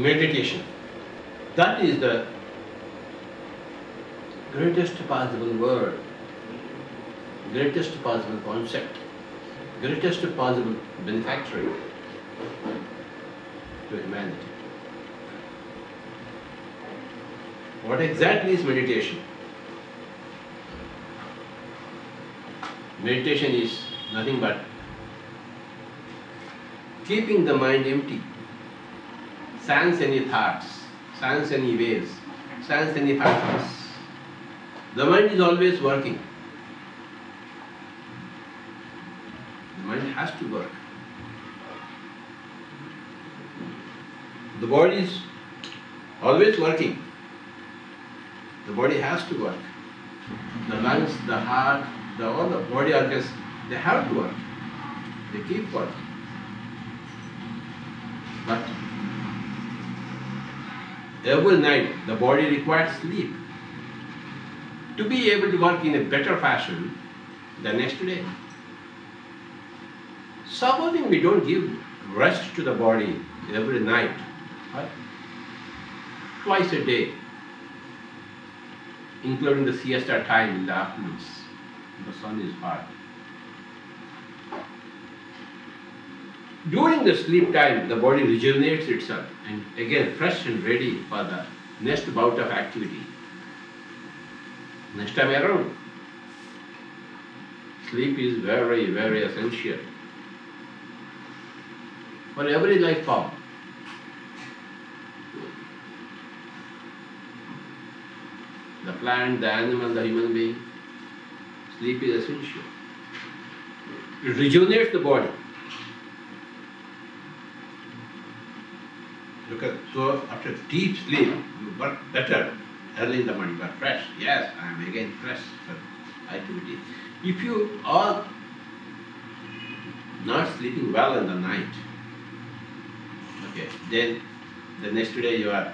meditation. That is the greatest possible word, greatest possible concept, greatest possible benefactor to humanity. What exactly is meditation? Meditation is nothing but keeping the mind empty, sans any thoughts, sans any waves, sans any factors. The mind is always working. The mind has to work. The body is always working. The body has to work. The lungs, the heart, all the body organs, they have to work. They keep working. But every night the body requires sleep to be able to work in a better fashion the next day. Supposing we don't give rest to the body every night, right? Twice a day, including the siesta time in the afternoons, the sun is hot. During the sleep time, the body rejuvenates itself and again fresh and ready for the next bout of activity. Next time around, sleep is very, very essential for every life form. The plant, the animal, the human being, sleep is essential. It rejuvenates the body. So after deep sleep, you work better early in the morning, but fresh. Yes, I am again fresh for activity. If you are not sleeping well in the night, okay, then the next day you are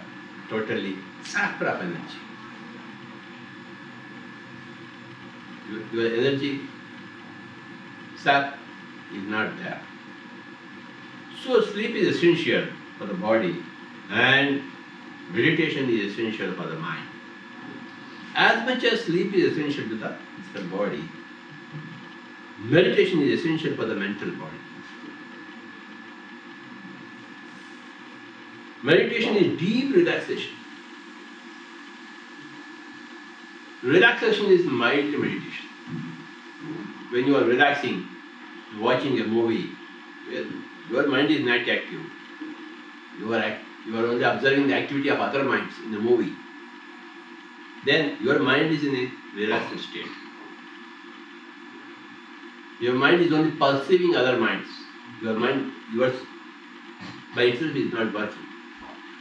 totally sapped of energy. Your energy sap is not there. So sleep is essential for the body and meditation is essential for the mind. As much as sleep is essential to the physical body, meditation is essential for the mental body. Meditation is deep relaxation. Relaxation is mild meditation. When you are relaxing, watching a movie, your mind is not active. You are only observing the activity of other minds in the movie. Then your mind is in a relaxed state. Your mind is only perceiving other minds. Your mind, yours by itself is not working.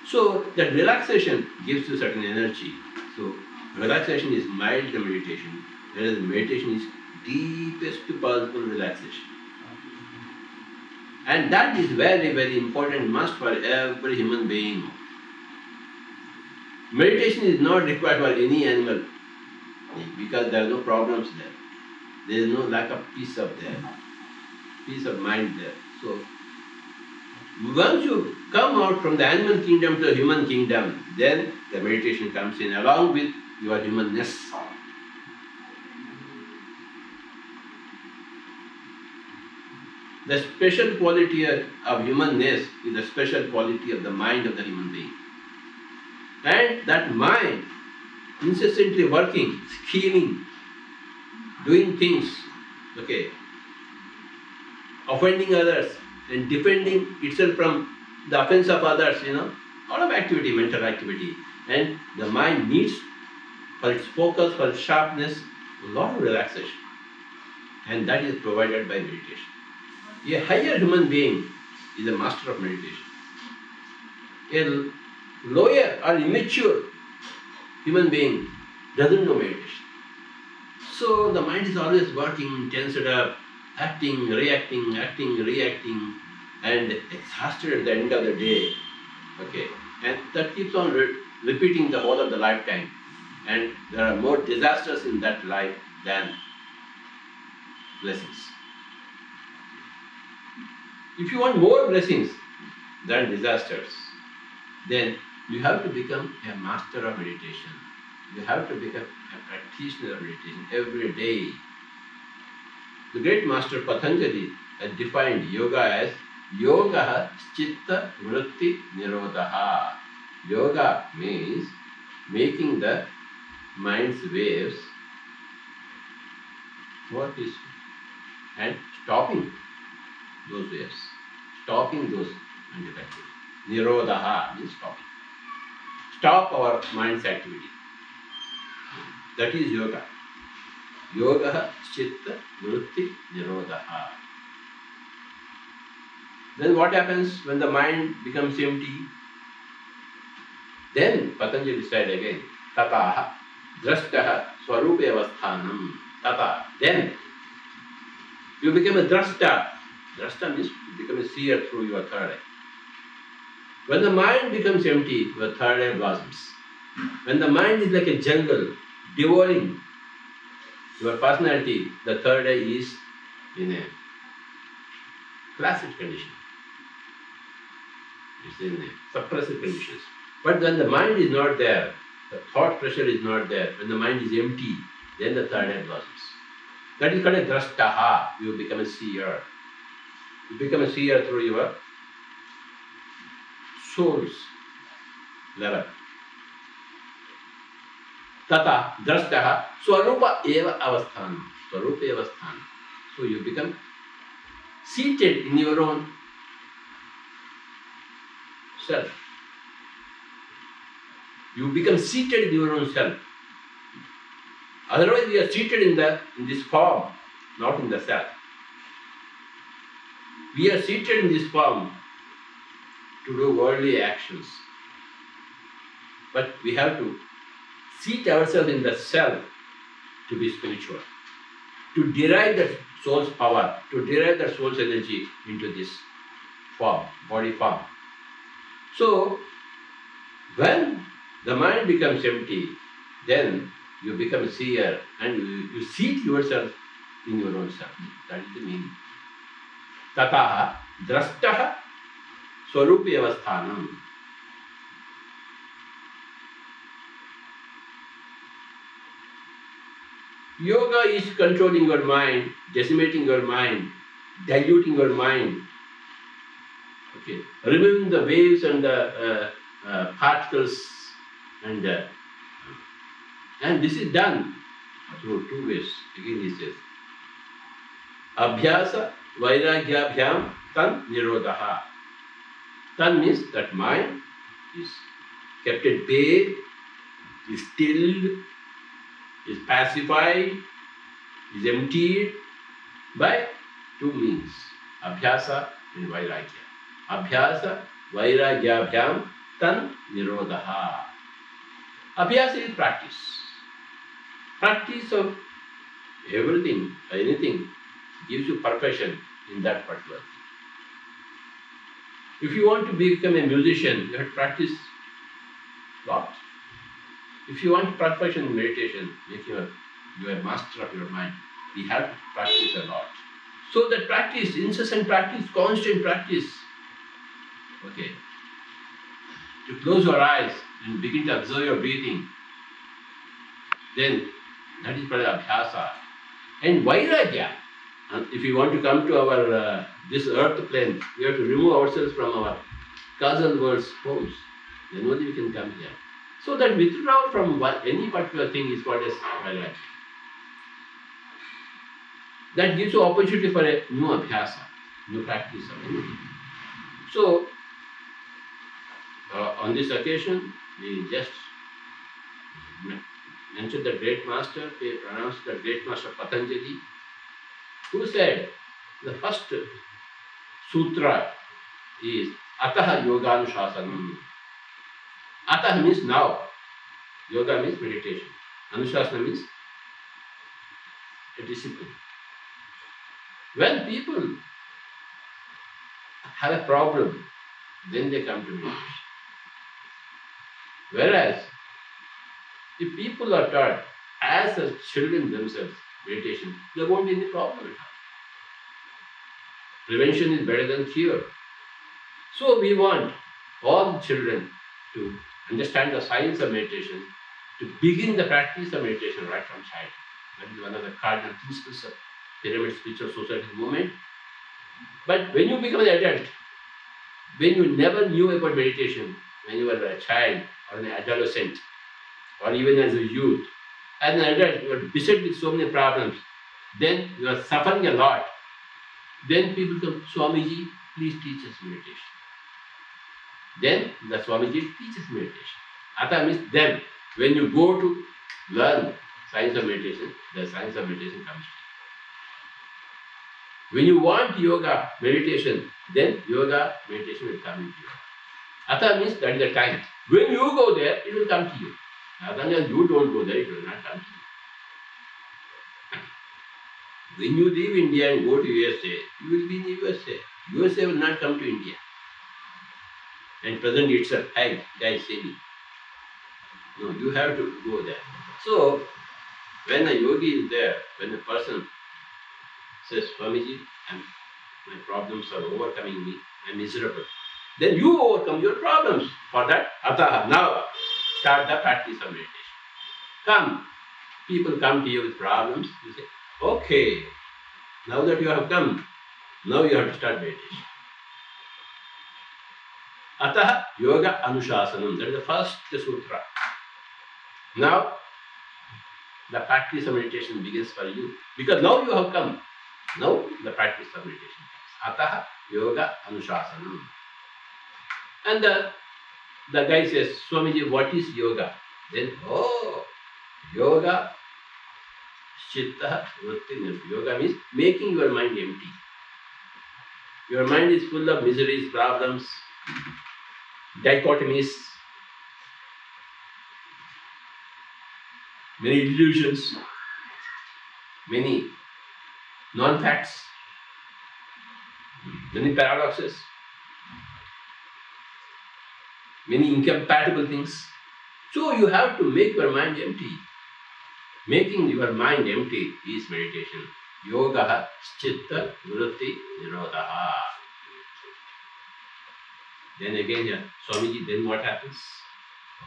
So that relaxation gives you certain energy. So relaxation is mild meditation, whereas meditation is deepest possible relaxation. And that is very, very important must for every human being. Meditation is not required for any animal because there are no problems there. There is no lack of peace of mind there. So once you come out from the animal kingdom to the human kingdom, then the meditation comes in along with your humanness. The special quality of humanness is the special quality of the mind of the human being. And that mind, incessantly working, scheming, doing things, okay, offending others and defending itself from the offense of others, a lot of activity, mental activity. And the mind needs, for its focus, for its sharpness, a lot of relaxation. And that is provided by meditation. A higher human being is a master of meditation. A lower or immature human being doesn't know meditation. So the mind is always working, tensed up, acting, reacting, and exhausted at the end of the day. Okay, and that keeps on repeating the whole of the lifetime. And there are more disasters in that life than blessings. If you want more blessings than disasters, then you have to become a master of meditation. You have to become a practitioner of meditation every day. The great master Patanjali has defined yoga as yoga chitta vritti nirodha. Yoga means making the mind's waves more peaceful and stopping those waves, stopping those activities. Nirodha means stopping. Stop our mind's activity. That is yoga. Yoga chitta vritti nirodha. Then what happens when the mind becomes empty? Then Patanjali said again, tataha drashtaha swarupe avasthanam. Tata. Then you become a drashta. Drashta means you become a seer through your third eye. When the mind becomes empty, your third eye blossoms. When the mind is like a jungle, devouring your personality, the third eye is in a classic condition. It's in a suppressive conditions. But when the mind is not there, the thought pressure is not there, when the mind is empty, then the third eye blossoms. That is called a drashtaha. You become a seer. You become a seer through your soul's level. Tata drashtaha swarupa eva avasthanam. Swarupa eva avasthanam. So you become seated in your own self. You become seated in your own self. Otherwise, we are seated in this form, not in the self. We are seated in this form to do worldly actions. But we have to seat ourselves in the self to be spiritual, to derive the soul's power, to derive the soul's energy into this form, body form. So, when the mind becomes empty, then you become a seer and you seat yourself in your own self. That is the meaning. Tataha drashtaha swarupi avasthanam. Yoga is controlling your mind, decimating your mind, diluting your mind. Okay, removing the waves and the particles, and this is done through two ways. Again, he says, Abhyasa vairagyabhyam tan nirodha. Tan means that mind is kept at bay, is stilled, is pacified, is emptied by two means, Abhyasa and Vairagya. Abhyasa vairagyabhyam tan nirodha. Abhyasa is practice. Practice of everything, anything, gives you perfection in that particular thing. If you want to become a musician, you have to practice a lot. If you want perfection in meditation, make you a master of your mind, you have to practice a lot. So that practice, incessant practice, constant practice. Okay. To close your eyes and begin to observe your breathing, then that is called abhyasa. And vairagya. And if you want to come to our this earth plane, we have to remove ourselves from our causal world's homes. Then only we can come here. So that withdrawal from any particular thing is called as vairagya. That gives you opportunity for a new abhyasa, new practice of anything. So, on this occasion, we just mentioned the great master, we pronounced the great master Patanjali, who said the first sutra is Ataha Yoganuशासनम. Ataha means now. Yoga means meditation. Anushasana means a discipline. When people have a problem, then they come to meditation. Whereas, if people are taught as the children themselves meditation, there won't be any problem at all. Prevention is better than cure. So we want all children to understand the science of meditation, to begin the practice of meditation right from childhood. That is one of the cardinal principles of Pyramid Spiritual Society movement. But when you become an adult, when you never knew about meditation, when you were a child or an adolescent, or even as a youth, as an adult, you are beset with so many problems, then you are suffering a lot. Then people come, Swamiji, please teach us meditation. Then the Swamiji teaches meditation. Ata means then, when you go to learn science of meditation, the science of meditation comes to you. When you want yoga, meditation, then yoga, meditation will come into you. Ata means that is the time. When you go there, it will come to you. As long as you don't go there, it will not come to you. When you leave India and go to USA, you will be in USA. USA will not come to India and present itself, hey, guys, see me. No, you have to go there. So, when a yogi is there, when a person says, Swamiji, my problems are overcoming me, I'm miserable, then you overcome your problems. For that, Ataha, now start the practice of meditation. Come. People come to you with problems. You say, okay, now that you have come, now you have to start meditation. Ataha Yoga Anushasanam. That is the first sutra. Now, the practice of meditation begins for you. Because now you have come. Now the practice of meditation comes. Ataha Yoga Anushasanam. And the guy says, Swamiji, what is yoga? Then, yoga, chitta, vritti. Yoga means making your mind empty. Your mind is full of miseries, problems, dichotomies, many illusions, many non-facts, many paradoxes, many incompatible things. So you have to make your mind empty. Making your mind empty is meditation. Yoga, chitta, vritti, nirodha. Then again, Swamiji, then what happens?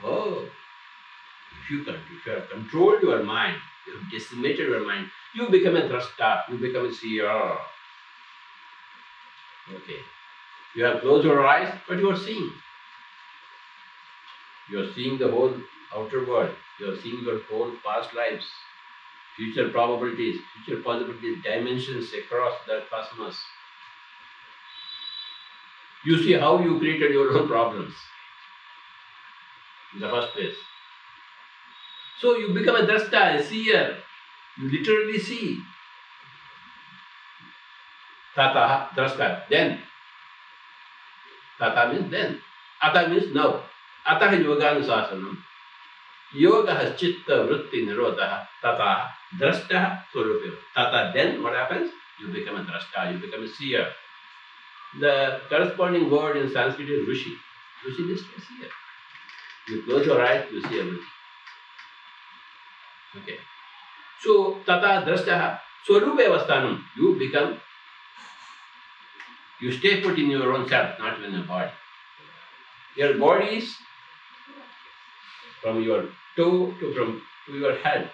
If you have controlled your mind, you have decimated your mind, you become a drashta, you become a seer. Okay. You have closed your eyes, but you are seeing. You are seeing the whole outer world. You are seeing your whole past lives, future probabilities, future possibilities, dimensions across the cosmos. You see how you created your own problems in the first place. So you become a drashta, a seer. You literally see. Tata, drashta, then. Tata means then. Ata means now. Ataha yoganusasanam. Yoga has chitta, vritti, nirodha, tata, drashta, swarupa. Tata, then what happens? You become a drashta, you become a seer. The corresponding word in Sanskrit is rishi. Rishi means to seer. You close your eyes, you see everything. Okay. So, tata, drashta, swarupa avasthanam. You stay put in your own self, not in your body. Your body is from your toe to your head.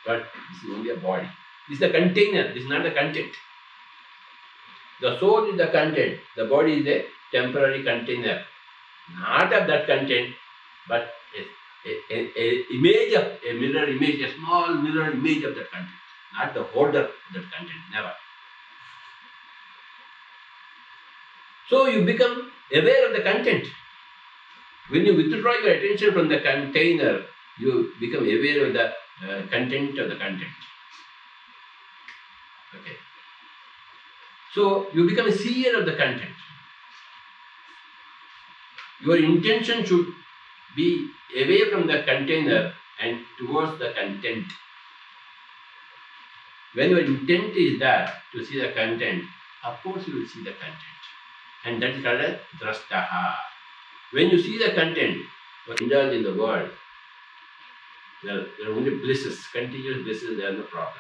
But this is only a body. This is the container, this is not the content. The soul is the content, the body is a temporary container. Not of that content, but a image of, a mirror image, a small mirror image of that content. Not the holder of that content, never. So you become aware of the content. When you withdraw your attention from the container, you become aware of the content of the content. Okay. So you become a seer of the content. Your intention should be away from the container and towards the content. When your intent is that to see the content, of course you will see the content. And that is called as drashtaha. When you see the content, what indulge in the world, there are only blisses, continuous blisses, there are no problems.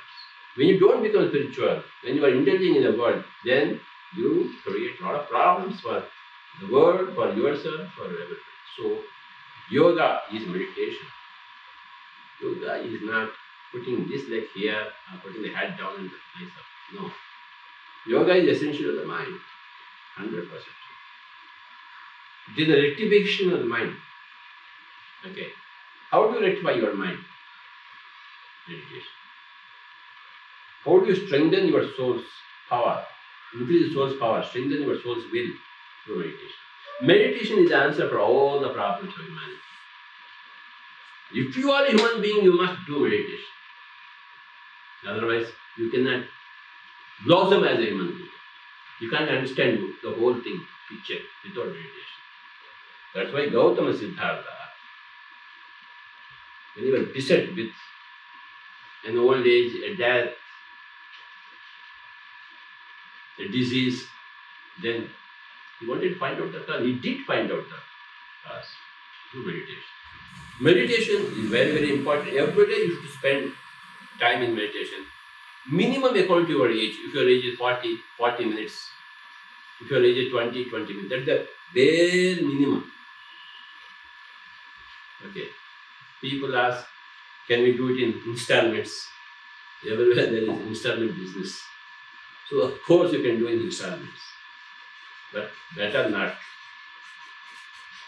When you don't become spiritual, when you are indulging in the world, then you create a lot of problems for the world, for yourself, for everybody. So, yoga is meditation. Yoga is not putting this leg here or putting the head down and the place up. No. Yoga is essential of the mind. 100%. It is the rectification of the mind. Okay. How do you rectify your mind? Meditation. How do you strengthen your soul's power? Increase the soul's power, strengthen your soul's will through meditation. Meditation is the answer for all the problems of humanity. If you are a human being, you must do meditation. Otherwise, you cannot blossom as a human being. You can't understand the whole thing, picture, without meditation. That's why Gautama Siddhartha, when he was beset with an old age, a death, a disease, then he wanted to find out the cause. He did find out the cause through meditation. Meditation is very, very important. Every day you should spend time in meditation. Minimum according to your age. If your age is 40 minutes. If your age is 20 minutes. That's the bare minimum. Okay. People ask, can we do it in installments? Everywhere there is installment business. So of course you can do it in installments. But better not.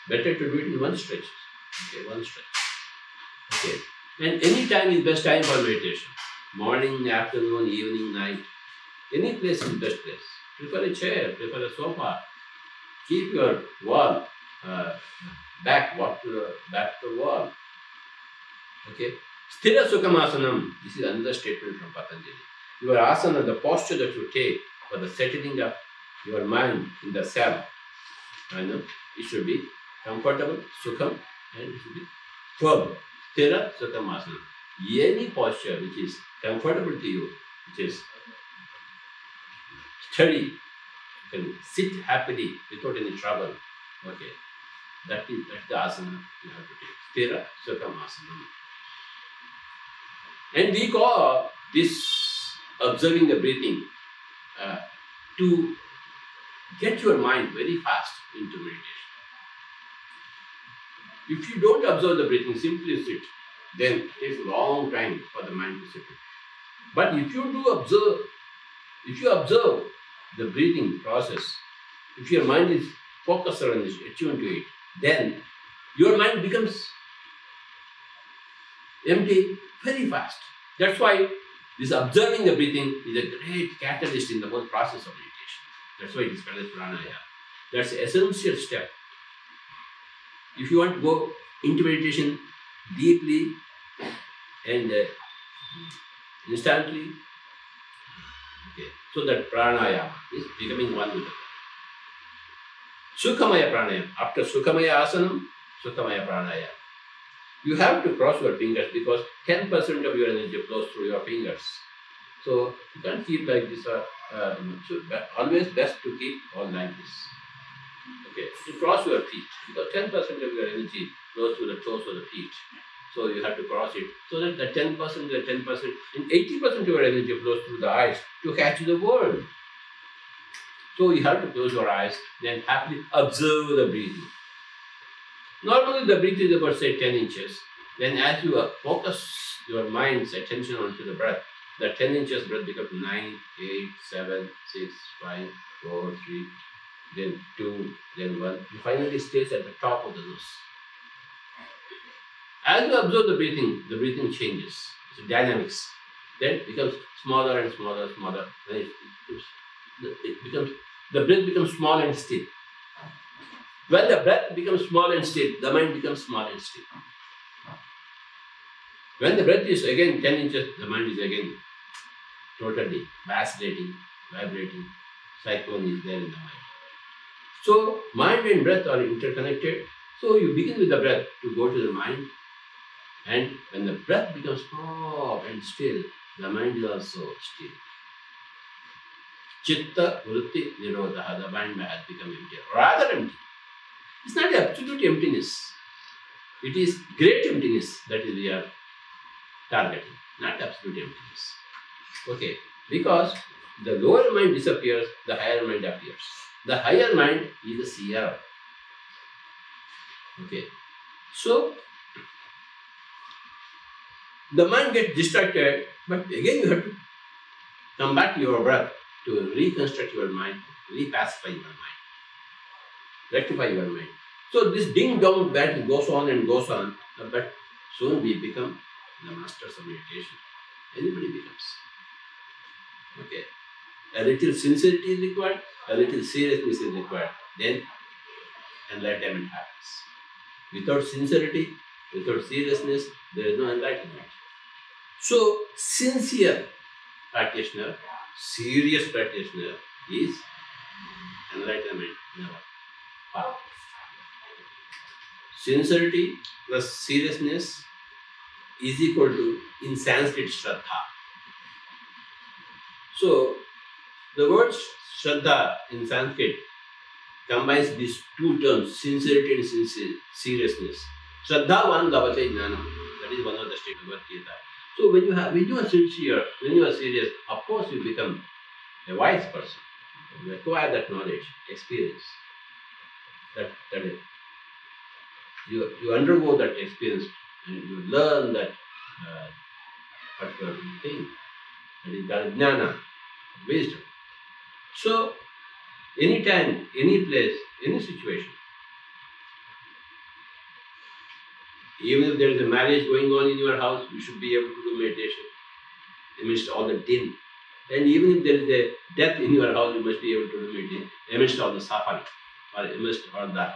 Better to do it in one stretch. Okay, one stretch. Okay. And any time is best time for meditation. Morning, afternoon, evening, night. Any place is best place. Prefer a chair, prefer a sofa. Keep your wall back, walk to the back to the wall. Okay. Sthira Sukhamasanam. This is another statement from Patanjali. Your asana, the posture that you take for the settling of your mind in the self, it should be comfortable, sukham, and it should be firm. Sthira Sukhamasana. Any posture which is comfortable to you, which is steady, you can sit happily without any trouble. Okay. That's the asana you have to take. Sthira Sukhamasana. And we call this observing the breathing to get your mind very fast into meditation. If you don't observe the breathing, simply sit, then it takes a long time for the mind to settle. But if you observe the breathing process, if your mind is focused on this, attuned to it, then your mind becomes empty very fast. That's why this observing the breathing is a great catalyst in the whole process of meditation. That's why it is called as pranayama. That's the essential step. If you want to go into meditation deeply and instantly, okay, so that pranayama is becoming one with the Sukhamaya pranayama. After Sukhamaya asanam, Sukhamaya pranayama. You have to cross your fingers because 10% of your energy flows through your fingers. So you can't keep like this. So always best to keep all like this. Okay, to cross your feet because 10% of your energy flows through the toes of the feet. So you have to cross it so that the 10%, and 80% of your energy flows through the eyes to catch the world. So you have to close your eyes, then happily observe the breathing. Normally the breath is about say 10 inches. Then as you focus your mind's attention onto the breath, the 10 inches breath becomes 9, 8, 7, 6, 5, 4, 3, then 2, then 1. It finally stays at the top of the nose. As you observe the breathing changes. It's dynamics. Then it becomes smaller and smaller, smaller. Then the breath becomes small and still. When the breath becomes small and still, the mind becomes small and still. When the breath is again 10 inches, the mind is again totally vacillating, vibrating. Cyclone is there in the mind. So, mind and breath are interconnected. So, you begin with the breath to go to the mind. And when the breath becomes small and still, the mind is also still. Chitta vritti nirodha, the mind has become empty, rather empty. It's not absolute emptiness. It is great emptiness that is we are targeting, not absolute emptiness. Okay, because the lower mind disappears, the higher mind appears. The higher mind is the seer. Okay. So, the mind gets distracted, but again you have to come back to your breath to reconstruct your mind, repacify your mind, rectify your mind. So this ding-dong battle goes on and goes on, but soon we become the masters of meditation. Anybody becomes. Okay. A little sincerity is required, a little seriousness is required. Then enlightenment happens. Without sincerity, without seriousness, there is no enlightenment. So, sincere practitioner, serious practitioner is enlightenment never. Path. Sincerity plus seriousness is equal to, in Sanskrit, Shraddha. So, the word Shraddha in Sanskrit combines these two terms, sincerity and seriousness. Shraddhavan lavate jnanam. That is one of the statements of Bhagavad Gita. So when you are sincere, when you are serious, of course you become a wise person. You acquire that knowledge, experience. That is. You undergo that experience and you learn that particular thing. That is jnana, wisdom. So anytime, any place, any situation, even if there is a marriage going on in your house, you should be able to do meditation amidst all the din. And even if there is a death in your house, you must be able to do meditation amidst all the suffering, or amidst all the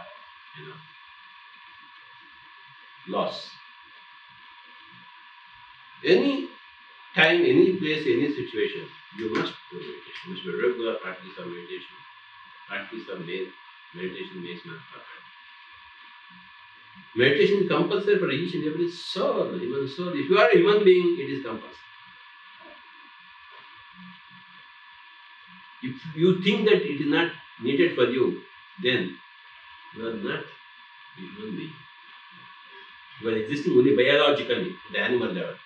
loss. Any time, any place, any situation, you must do meditation. You must be regular practice of meditation. Practice of meditation makes man perfect. Meditation is compulsory for each and every soul, human soul. If you are a human being, it is compulsory. If you think that it is not needed for you, then you are not a human being. You are existing only biologically at the animal level.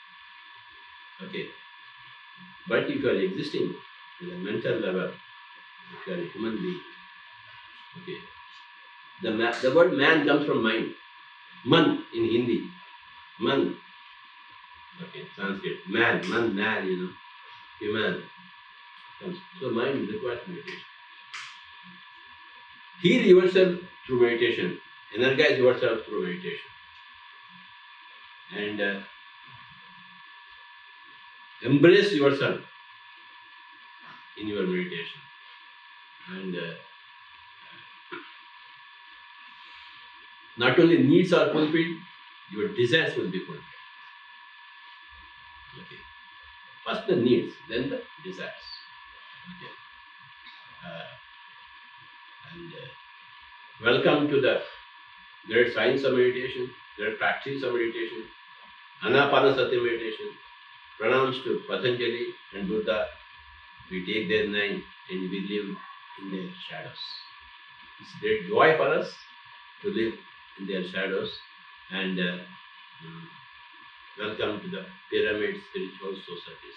Okay. But if you are existing at the mental level, if you are a human being, okay. The word man comes from mind. Man in Hindi. Man. Okay, Sanskrit. Man, human. So mind requires meditation. Heal yourself through meditation. Energize yourself through meditation. And embrace yourself in your meditation. And not only needs are fulfilled, your desires will be fulfilled. Okay. First the needs, then the desires. Okay. Welcome to the great science of meditation, great practice of meditation, Anapanasati meditation. Pranams to Patanjali and Buddha. We take their name and we live in their shadows. It's great joy for us to live in their shadows. And welcome to the Pyramid Spiritual Society.